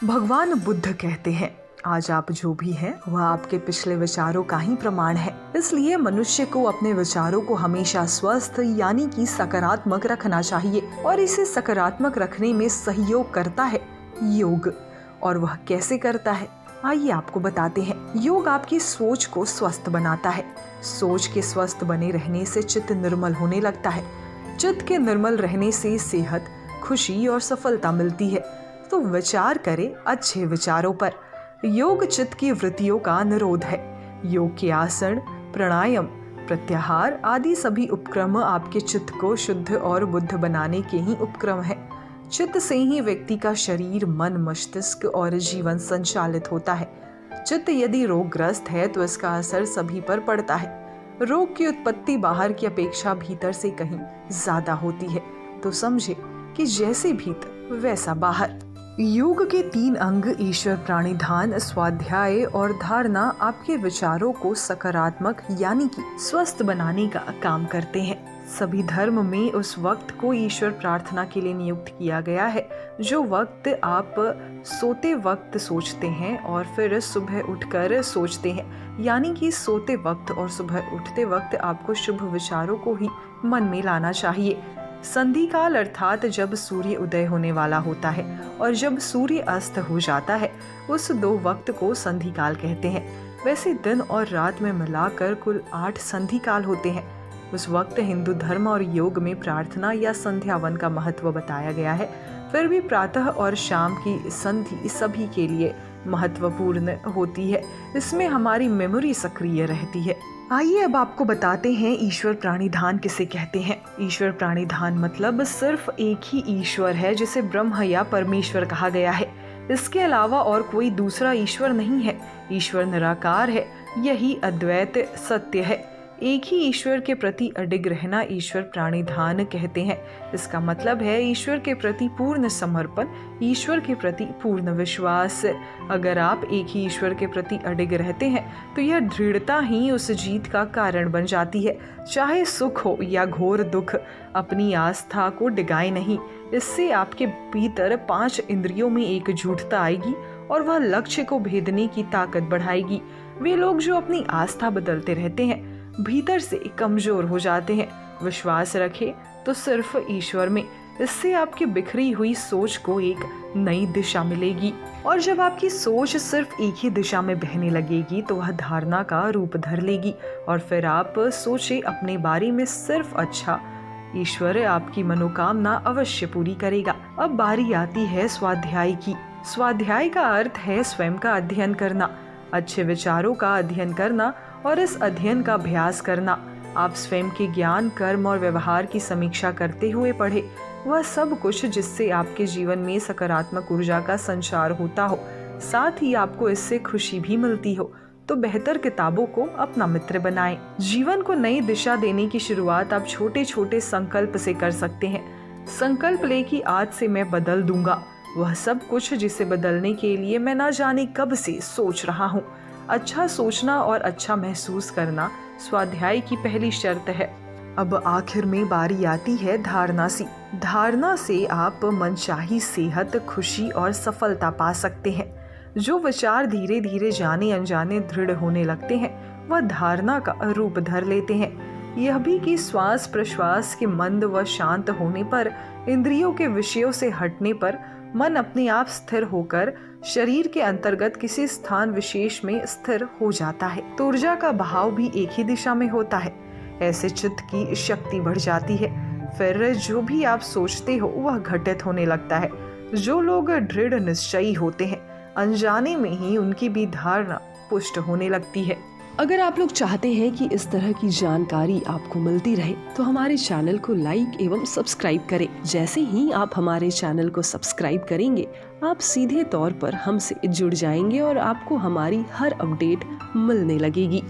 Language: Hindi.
भगवान बुद्ध कहते हैं, आज आप जो भी हैं वह आपके पिछले विचारों का ही प्रमाण है। इसलिए मनुष्य को अपने विचारों को हमेशा स्वस्थ यानी कि सकारात्मक रखना चाहिए और इसे सकारात्मक रखने में सहयोग करता है योग। और वह कैसे करता है, आइए आपको बताते हैं। योग आपकी सोच को स्वस्थ बनाता है। सोच के स्वस्थ बने रहने से चित्त निर्मल होने लगता है। चित्त के निर्मल रहने से सेहत, खुशी और सफलता मिलती है। तो विचार करें अच्छे विचारों पर। योग चित्त की वृत्तियों का निरोध है। योग के आसन, प्राणायाम, प्रत्याहार आदि सभी उपक्रम आपके चित्त को शुद्ध और बुद्ध बनाने के ही उपक्रम है। चित्त से ही व्यक्ति का शरीर, मन, मस्तिष्क और जीवन संचालित होता है। चित्त यदि रोगग्रस्त है तो इसका असर सभी पर पड़ता है। रोग की उत्पत्ति बाहर की अपेक्षा भीतर से कहीं ज्यादा होती है। तो समझे कि जैसे भीतर वैसा बाहर। योग के 3 अंग ईश्वर प्राणिधान, स्वाध्याय और धारणा आपके विचारों को सकारात्मक यानी कि स्वस्थ बनाने का काम करते हैं। सभी धर्म में उस वक्त को ईश्वर प्रार्थना के लिए नियुक्त किया गया है जो वक्त आप सोते वक्त सोचते हैं और फिर सुबह उठकर सोचते हैं। यानी कि सोते वक्त और सुबह उठते वक्त आपको शुभ विचारों को ही मन में लाना चाहिए। संधि काल अर्थात जब सूर्य उदय होने वाला होता है और जब सूर्य अस्त हो जाता है, उस 2 वक्त को संधि काल कहते हैं। वैसे दिन और रात में मिलाकर कुल 8 संधि काल होते हैं। उस वक्त हिंदू धर्म और योग में प्रार्थना या संध्यावन का महत्व बताया गया है। फिर भी प्रातः और शाम की संधि सभी के लिए महत्वपूर्ण होती है। इसमें हमारी मेमोरी सक्रिय रहती है। आइए अब आपको बताते हैं ईश्वर प्राणिधान किसे कहते हैं। ईश्वर प्राणिधान मतलब सिर्फ एक ही ईश्वर है जिसे ब्रह्म या परमेश्वर कहा गया है। इसके अलावा और कोई दूसरा ईश्वर नहीं है। ईश्वर निराकार है, यही अद्वैत सत्य है। एक ही ईश्वर के प्रति अडिग रहना ईश्वर प्राणिधान कहते हैं। इसका मतलब है ईश्वर के प्रति पूर्ण समर्पण, ईश्वर के प्रति पूर्ण विश्वास। अगर आप एक ही ईश्वर के प्रति अडिग रहते हैं तो यह दृढ़ता ही उस जीत का कारण बन जाती है। चाहे सुख हो या घोर दुख, अपनी आस्था को डिगाए नहीं। इससे आपके भीतर 5 इंद्रियों में एकजुटता आएगी और वह लक्ष्य को भेदने की ताकत बढ़ाएगी। वे लोग जो अपनी आस्था बदलते रहते हैं भीतर से कमजोर हो जाते हैं। विश्वास रखें तो सिर्फ ईश्वर में। इससे आपकी बिखरी हुई सोच को एक नई दिशा मिलेगी और जब आपकी सोच सिर्फ एक ही दिशा में बहने लगेगी तो वह धारणा का रूप धर लेगी और फिर आप सोचे अपने बारे में सिर्फ अच्छा। ईश्वर आपकी मनोकामना अवश्य पूरी करेगा। अब बारी आती है स्वाध्याय की। स्वाध्याय का अर्थ है स्वयं का अध्ययन करना, अच्छे विचारों का अध्ययन करना और इस अध्ययन का अभ्यास करना। आप स्वयं के ज्ञान, कर्म और व्यवहार की समीक्षा करते हुए पढ़े वह सब कुछ जिससे आपके जीवन में सकारात्मक ऊर्जा का संचार होता हो, साथ ही आपको इससे खुशी भी मिलती हो। तो बेहतर किताबों को अपना मित्र बनाएं। जीवन को नई दिशा देने की शुरुआत आप छोटे छोटे संकल्प से कर सकते हैं। संकल्प ले कि आज से मैं बदल दूंगा वह सब कुछ जिसे बदलने के लिए मैं ना जाने कब से सोच रहा हूँ। अच्छा सोचना और अच्छा महसूस करना स्वाध्याय की पहली शर्त है। अब आखिर में बारी आती है धारणा सी। धारणा से आप मनचाही सेहत, खुशी और सफलता पा सकते हैं। जो विचार धीरे धीरे जाने अनजाने दृढ़ होने लगते हैं वह धारणा का रूप धर लेते हैं। यह भी कि श्वास प्रश्वास के मंद व शांत होने पर, इंद्रियों के विषयों से हटने पर मन अपने आप स्थिर होकर शरीर के अंतर्गत किसी स्थान विशेष में स्थिर हो जाता है। तो ऊर्जा का बहाव भी एक ही दिशा में होता है। ऐसे चित्त की शक्ति बढ़ जाती है। फिर जो भी आप सोचते हो वह घटित होने लगता है। जो लोग दृढ़ निश्चयी होते हैं अनजाने में ही उनकी भी धारणा पुष्ट होने लगती है। अगर आप लोग चाहते हैं कि इस तरह की जानकारी आपको मिलती रहे तो हमारे चैनल को लाइक एवं सब्सक्राइब करें। जैसे ही आप हमारे चैनल को सब्सक्राइब करेंगे आप सीधे तौर पर हमसे जुड़ जाएंगे और आपको हमारी हर अपडेट मिलने लगेगी।